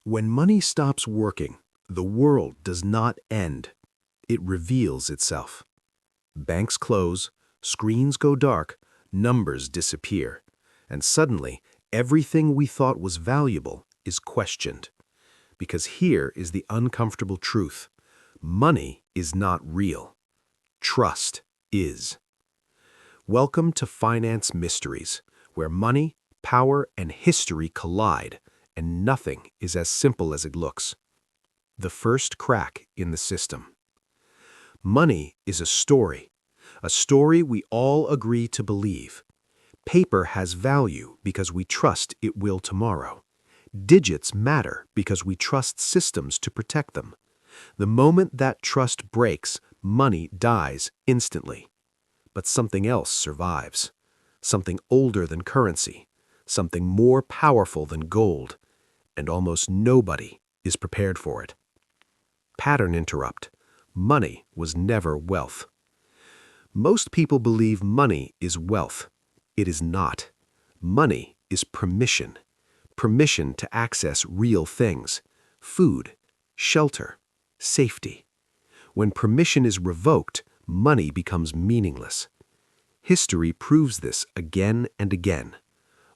When money stops working, the world does not end. It reveals itself. Banks close, screens go dark, numbers disappear, and suddenly everything we thought was valuable is questioned. Because here is the uncomfortable truth. Money is not real. Trust is. Welcome to Finance Mysteries, where money, power, and history collide, and nothing is as simple as it looks. The first crack in the system. Money is a story we all agree to believe. Paper has value because we trust it will tomorrow. Digits matter because we trust systems to protect them. The moment that trust breaks, money dies instantly. But something else survives. Something older than currency. Something more powerful than gold. And almost nobody is prepared for it. Pattern interrupt. Money was never wealth. Most people believe money is wealth. It is not. Money is permission. Permission to access real things. Food, shelter, safety. When permission is revoked, money becomes meaningless. History proves this again and again.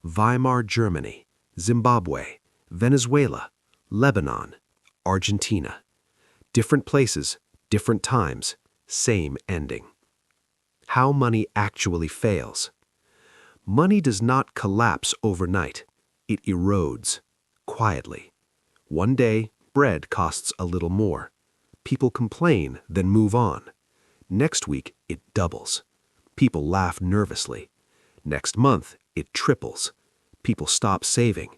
Weimar Germany, Zimbabwe, Venezuela, Lebanon, Argentina. Different places, different times, same ending. How money actually fails. Money does not collapse overnight. It erodes, quietly. One day, bread costs a little more. People complain, then move on. Next week, it doubles. People laugh nervously. Next month, it triples. People stop saving.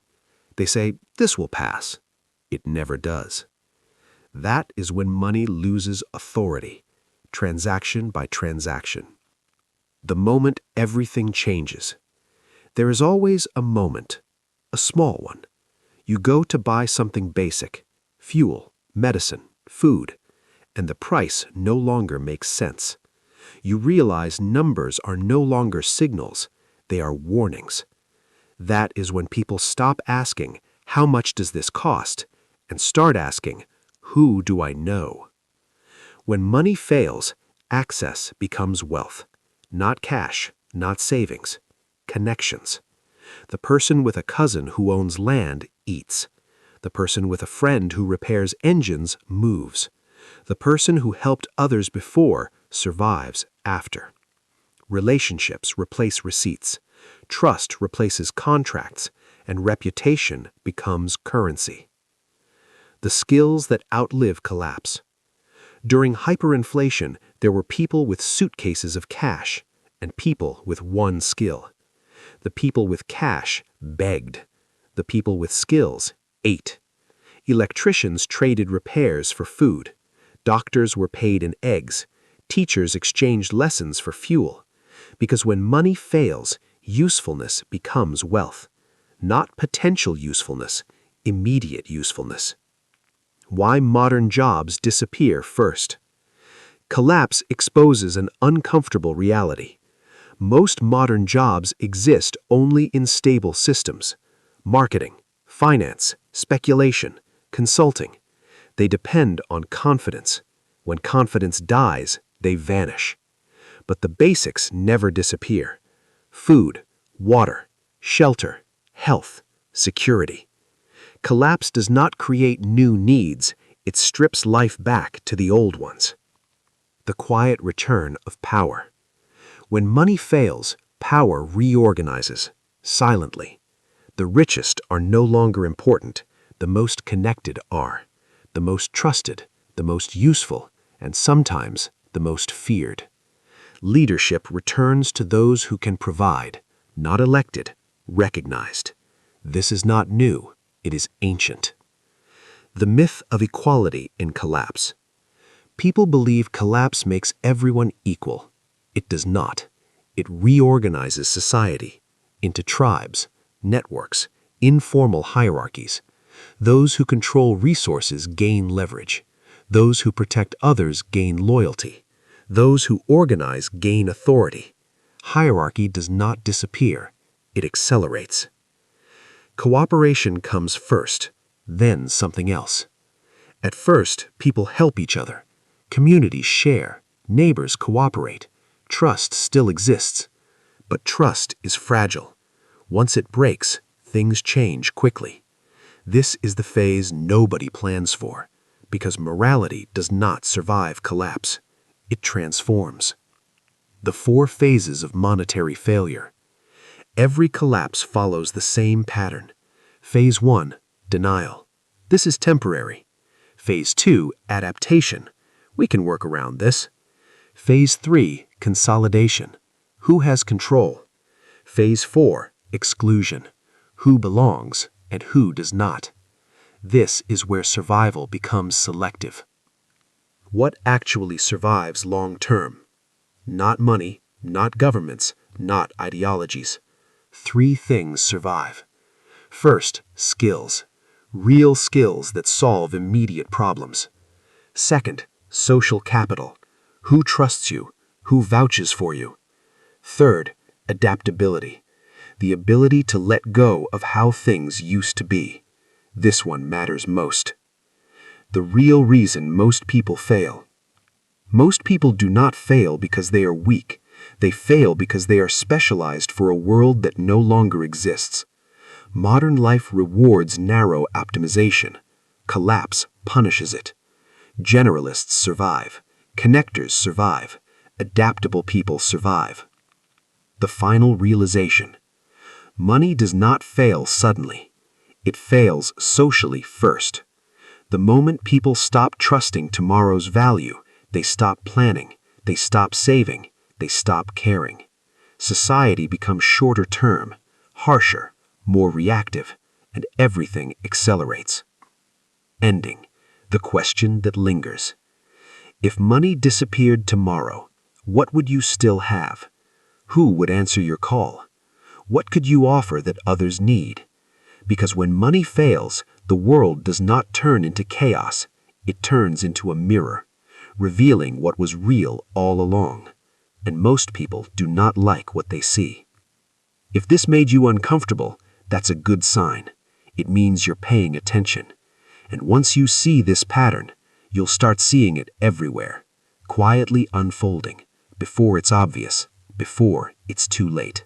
They say, this will pass. It never does. That is when money loses authority, transaction by transaction. The moment everything changes. There is always a moment, a small one. You go to buy something basic, fuel, medicine, food, and the price no longer makes sense. You realize numbers are no longer signals, they are warnings. That is when people stop asking, how much does this cost? And start asking, who do I know? When money fails, access becomes wealth. Not cash, not savings. Connections. The person with a cousin who owns land eats. The person with a friend who repairs engines moves. The person who helped others before survives after. Relationships replace receipts. Trust replaces contracts, and reputation becomes currency. The skills that outlive collapse. During hyperinflation, there were people with suitcases of cash and people with one skill. The people with cash begged. The people with skills ate. Electricians traded repairs for food. Doctors were paid in eggs. Teachers exchanged lessons for fuel. Because when money fails, usefulness becomes wealth. Not potential usefulness, immediate usefulness. Why modern jobs disappear first. Collapse exposes an uncomfortable reality. Most modern jobs exist only in stable systems. Marketing, finance, speculation, consulting. They depend on confidence. When confidence dies, they vanish. But the basics never disappear. Food, water, shelter, health, security. Collapse does not create new needs, it strips life back to the old ones. The quiet return of power. When money fails, power reorganizes, silently. The richest are no longer important, the most connected are, the most trusted, the most useful, and sometimes the most feared. Leadership returns to those who can provide, not elected, recognized. This is not new, it is ancient. The myth of equality in collapse. People believe collapse makes everyone equal. It does not. It reorganizes society into tribes, networks, informal hierarchies. Those who control resources gain leverage. Those who protect others gain loyalty. Those who organize gain authority. Hierarchy does not disappear. It accelerates. Cooperation comes first, then something else. At first, people help each other. Communities share. Neighbors cooperate. Trust still exists. But trust is fragile. Once it breaks, things change quickly. This is the phase nobody plans for, because morality does not survive collapse. It transforms. The 4 phases of monetary failure. Every collapse follows the same pattern. Phase 1, denial. This is temporary. Phase 2, adaptation. We can work around this. Phase 3, consolidation. Who has control? Phase 4, exclusion. Who belongs and who does not? This is where survival becomes selective. What actually survives long term? Not money, not governments, not ideologies. 3 things survive. First, skills. Real skills that solve immediate problems. Second, social capital. Who trusts you? Who vouches for you? Third, adaptability. The ability to let go of how things used to be. This one matters most. The real reason most people fail. Most people do not fail because they are weak. They fail because they are specialized for a world that no longer exists. Modern life rewards narrow optimization. Collapse punishes it. Generalists survive. Connectors survive. Adaptable people survive. The final realization. Money does not fail suddenly. It fails socially first. The moment people stop trusting tomorrow's value, they stop planning, they stop saving, they stop caring. Society becomes shorter term, harsher, more reactive, and everything accelerates. Ending. The question that lingers. If money disappeared tomorrow, what would you still have? Who would answer your call? What could you offer that others need? Because when money fails, the world does not turn into chaos. It turns into a mirror, revealing what was real all along. And most people do not like what they see. If this made you uncomfortable, that's a good sign. It means you're paying attention. And once you see this pattern, you'll start seeing it everywhere, quietly unfolding, before it's obvious, before it's too late.